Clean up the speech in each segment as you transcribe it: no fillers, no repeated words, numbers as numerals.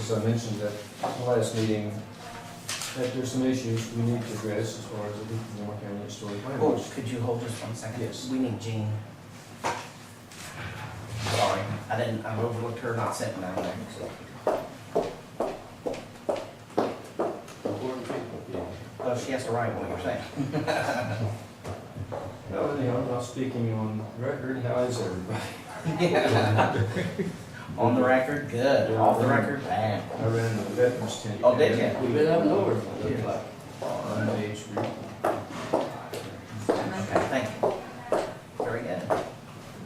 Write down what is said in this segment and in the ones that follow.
as I mentioned at the last meeting, that there's some issues we need to address as far as the Gilmer County Historic Oh, Landmarks. could you hold just 1 second? Yes. We need Jean. Sorry, I overlooked her not sitting down there. Oh, she has to write what you're saying. No, you know, I'm not speaking on record. How is everybody? On the record, good. Off the record, bad. I ran the veterans tent. Oh, did you? We've been up north, it looks like. On the age group. Okay, thank you. Very good. It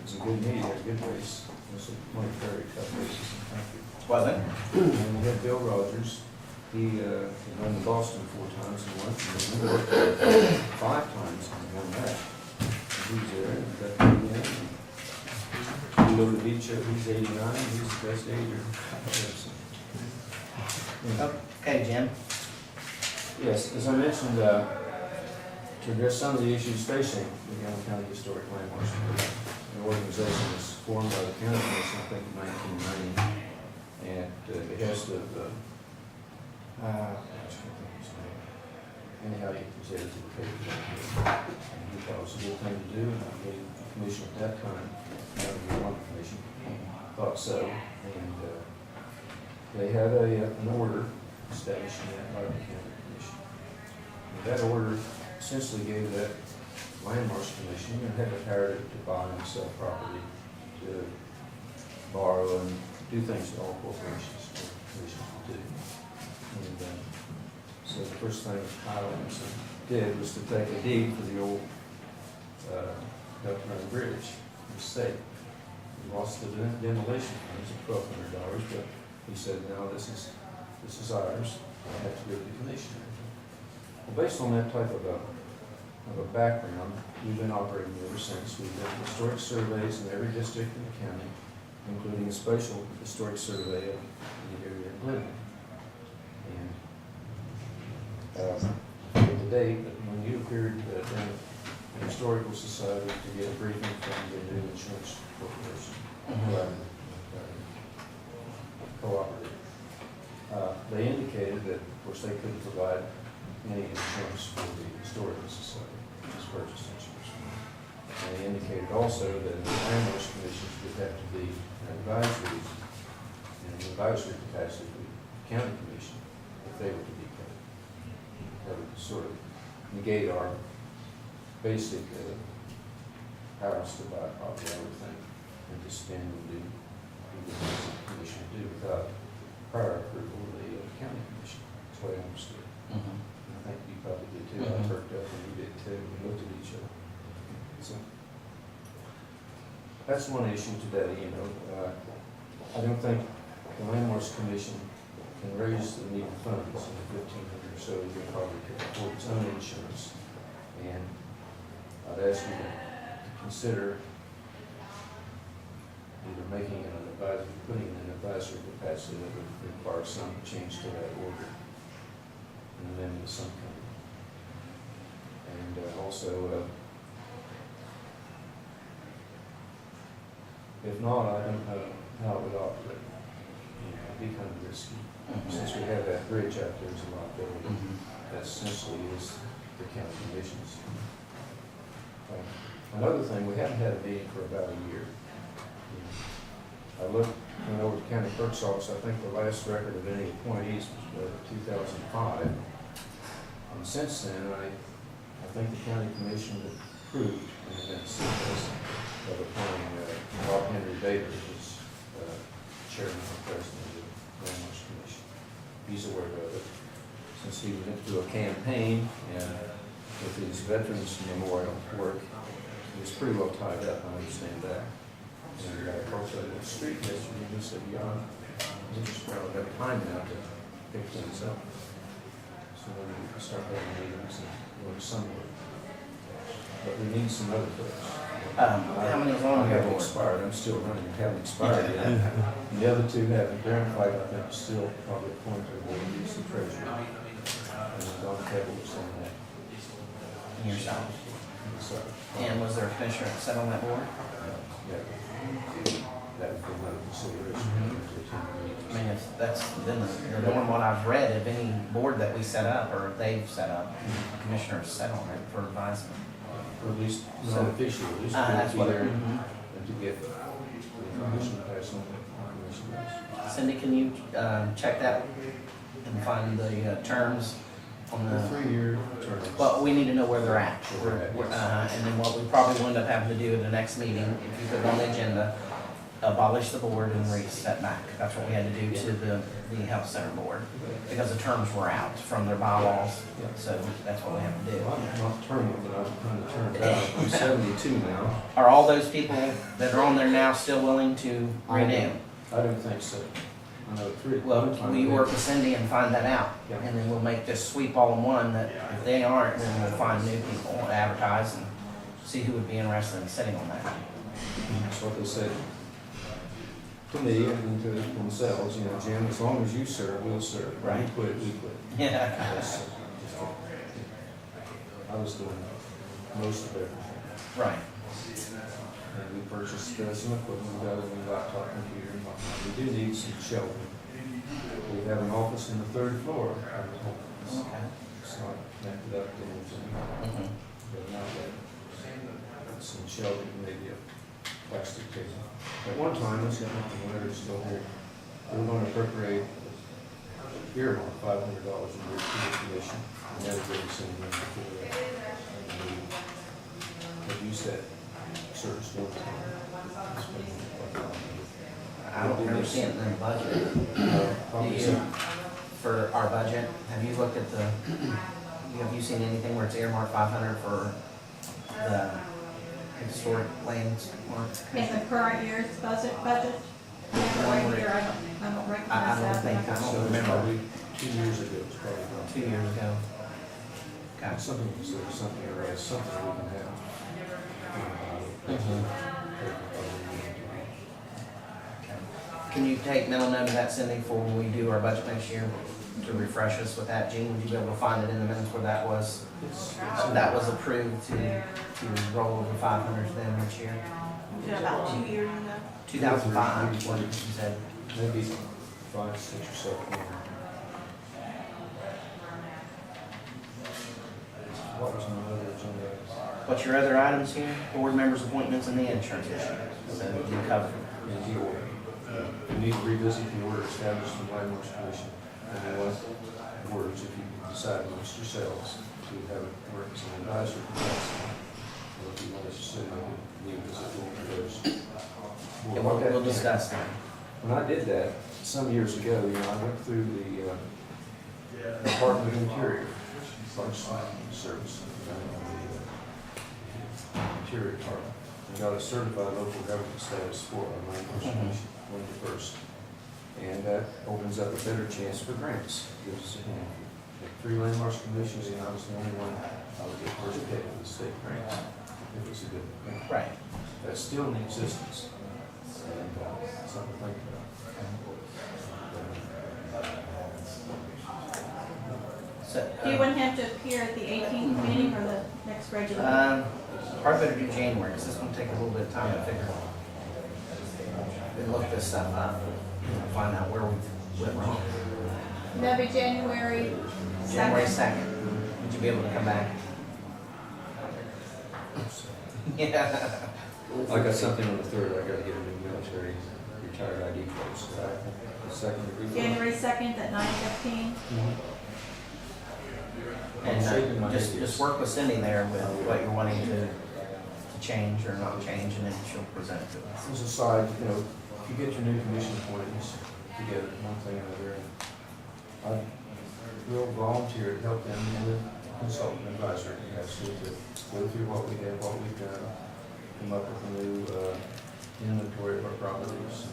was a good meeting, a good race. It was one of the very tough races in the country. Was it? And we had Bill Rogers. He run in Boston 4 times and won. And New York 5 times and won that. And he was there and got to be in. We go to the beach show. He's 89. He's the best ager I've ever seen. Okay, Jim. Yes, as I mentioned, to address some of the issues facing the Gilmer County Historic Landmarks, an organization was formed by the county commission, I think, in 1990, and it has to, I can't think of his name. Anyhow, he presented to the paper, and he thought it was a good thing to do, and I believe the commission at that time, now the one commission, thought so, and they had an order establishing that by the county commission. And that order essentially gave that landmarks commission, had the power to buy and sell property, to borrow and do things that all corporations or commissions do. And so the first thing Highlands did was to take a deed for the old Duck Run Bridge in the state. He lost the demolition funds of $1,200, but he said, no, this is ours. I have to go to the commissioner. Well, based on that type of a background, we've been operating ever since. We've done historic surveys in every district in the county, including a special historic survey of the area of Gilmer. And to date, when you appeared in the Historical Society to get a briefing from the new insurance corporation, cooperative, they indicated that, of course, they couldn't provide any insurance for the Historical Society, which is purchased insurance. And they indicated also that the landmarks commissions would have to be an advisory capacity for the county commission if they were to be covered. That would sort of negate our basic powers to buy property, I would think, and to spend and do what the commission would do without prior approval of the county commission. That's what I understood. I think you probably did too. I perked up and you did too. We looked at each other. So that's one issue today. I don't think the Landmarks Commission can raise the needed funds in $1,500 or so. You probably could afford its own insurance. And I'd ask you to consider either making it an advisory, putting in an advisory capacity that would require some change to that order, and amendment of some kind. And also, if not, I don't know how it would operate. It'd be kind of risky. Since we have that bridge out there, there's a liability. That essentially is the county commissions. Another thing, we haven't had a meeting for about a year. I went over to County Clerk's office. I think the last record of any appointees was 2005. And since then, I think the county commission approved an amendment of appointing Bob Henry Bader as chairman and president of the Landmarks Commission. He's aware of it since he went through a campaign, and with his Veterans Memorial work, he was pretty well tied up. I understand that. And I talked to him on the street yesterday, and he said, "Yeah, we just probably have time now to pick things up. So we can start having meetings and going somewhere. But we need some other folks. How many is on I your haven't board? expired. I'm still running. I haven't expired yet. And the other two haven't. Darren Fight, I think, is still probably appointed to the board, the treasurer. And Don Kevin was on that. Yourself. So, And was there a commissioner that sat on that board? yeah. that would be another consideration. I mean, if that's been the norm, what I've read, if any board that we set up, or if they've set up, commissioners set on it for advisement. Or at least, So- not officially, at least That's be what, there and to get the information passed on to commissioners. Cindy, can you, check that and find the, terms on The the, 3-year terms. well, we need to know where they're at. Where they're at, yes. And then what we probably will end up having to do at the next meeting, if you put it on the agenda, abolish the board and reset back. That's what we had to do to the health center board, because the terms were out from their bylaws, so that's what we have to do. Well, I'm not terminal, but I'm trying to turn it out. I'm 72 now. Are all those people that are on there now still willing to renew? I don't think so. I know 3. Well, will you work with Cindy and find that out? Yeah. And then we'll make this sweep all in one, that if they aren't, then we'll find new people and advertise and see who would be interested in sitting on that. That's what they said to me and to themselves, you know, Jim, as long as you serve, we'll serve. Right. You quit, we quit. Yeah. Yes. I was doing most of everything. Right. And we purchased some equipment, we got a new laptop computer and whatnot. We do need some shelving. We have an office on the 3rd floor. Okay. It's not connected up to anything. Mhm. But now that some shelving, maybe a plastic table. At one time, let's get the letter still here. We were going to appropriate earmark $500 a year to the commission. And that is really something before that. And we have used that service one time. I don't remember seeing it in the budget. Do Probably you, so. for our budget, have you looked at the, have you seen anything where it's earmarked 500 for the historic lands mark? In the current year's budget? Right here, I don't recognize I don't that. think but I don't So it's remember. probably 2 years ago, it's probably gone. 2 years ago. Okay. Something, so something, or something we can have. Can you take mental note of that, Cindy, for when we do our budget next year, to refresh us with that? Gene, would you be able to find it in the minutes where that was, that was approved to roll over 500 then next year? About 2 years ago. 2005, what you said. Maybe 5, 6 or 7. What was my other agenda? What's your other items here? Board members' appointments and the insurance issue. So you covered. In the order. We need to revisit the order established in the Landmarks Commission. And what words, if you decide amongst yourselves to have it work as an advisory council, or if you want us to sit down and revisit one of those. Yeah, we'll discuss that. When I did that some years ago, you know, I went through the Department of Interior, legislative service, Interior Department, and got a certified local government status for our Landmarks Commission, one of the first. And that opens up a better chance for grants. Gives us, you know, 3 landmarks commissions, and I was the only one I would get first pick of the state grants. It was a good grant. Right. That's still in existence. And something to think about. So, Do you want him to appear at the 18th meeting or the next regular? probably better do January, because this is gonna take a little bit of time to figure out. We look this stuff up, and find out where we went wrong. That'd be January January 2nd. 2nd, would you be able to come back? Yeah. I got something on the 3rd, I gotta get a new military retired ID card, so I think the 2nd. January 2nd at 9:15. I'm shaking And my head, just yes. work with Cindy there with what you're wanting to change or not change, and then she'll present it to us. As a side, you know, if you get your new commission appointments, together, one thing or another, and I will volunteer to help them with consultant advisory capacity to go through what we have, what we've done, come up with a new inventory of our properties.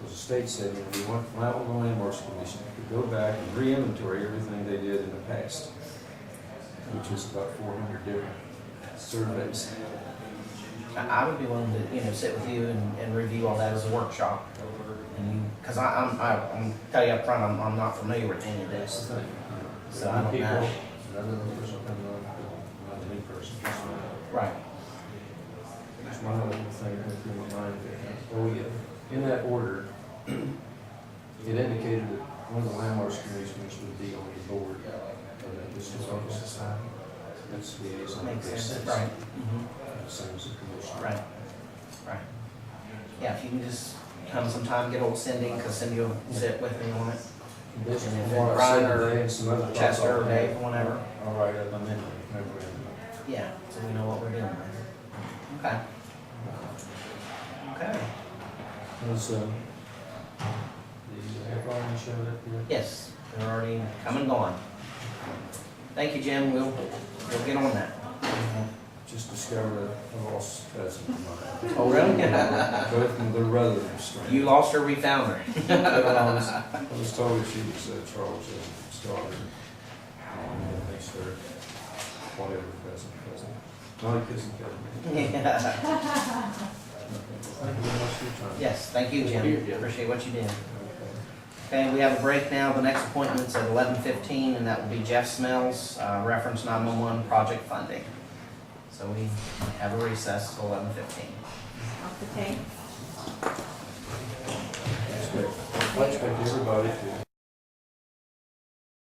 As the state said, you know, we want the Landmarks Commission to go back and re-inventory everything they did in the past, which is about 400 different surveys. I would be willing to, sit with you and review all that as a workshop. And you, because I'm tell you up front, I'm not familiar with any of That's this. the thing. So I don't know. Another person coming on, not a new person. Right. There's one other thing that went through my mind. Oh, yeah. In that order, it indicated that one of the landmarks commissioners would be on your board of that historical society. That's liaison. Makes sense, basis. right. Same as the commission. Right, right. Yeah, if you can just come sometime, get old Cindy, because Cindy will sit with me on it. Based And on if what I Brian said or today and some other thoughts Chester or I'll have, Dave, whenever. I'll write up a memorandum. Yeah, so we know what we're doing. Okay. Okay. Was, the FRN showed up here? Yes, they're already come and gone. Thank you, Jim. We'll get on that. Just discovered a lost cousin of mine. Oh, really? Both of their brothers are strange. You lost her, we found her. I was told she was Charles' daughter. Thanks for whatever cousin. Not a cousin. Yeah. Thank you very much for your time. Yes, thank you, Jim. Appreciate what you did. Okay, we have a break now. The next appointment's at 11:15, and that will be Jeff Smells, reference 911 project funding. So we have a recess till 11:15. Off the tape. I expect everybody to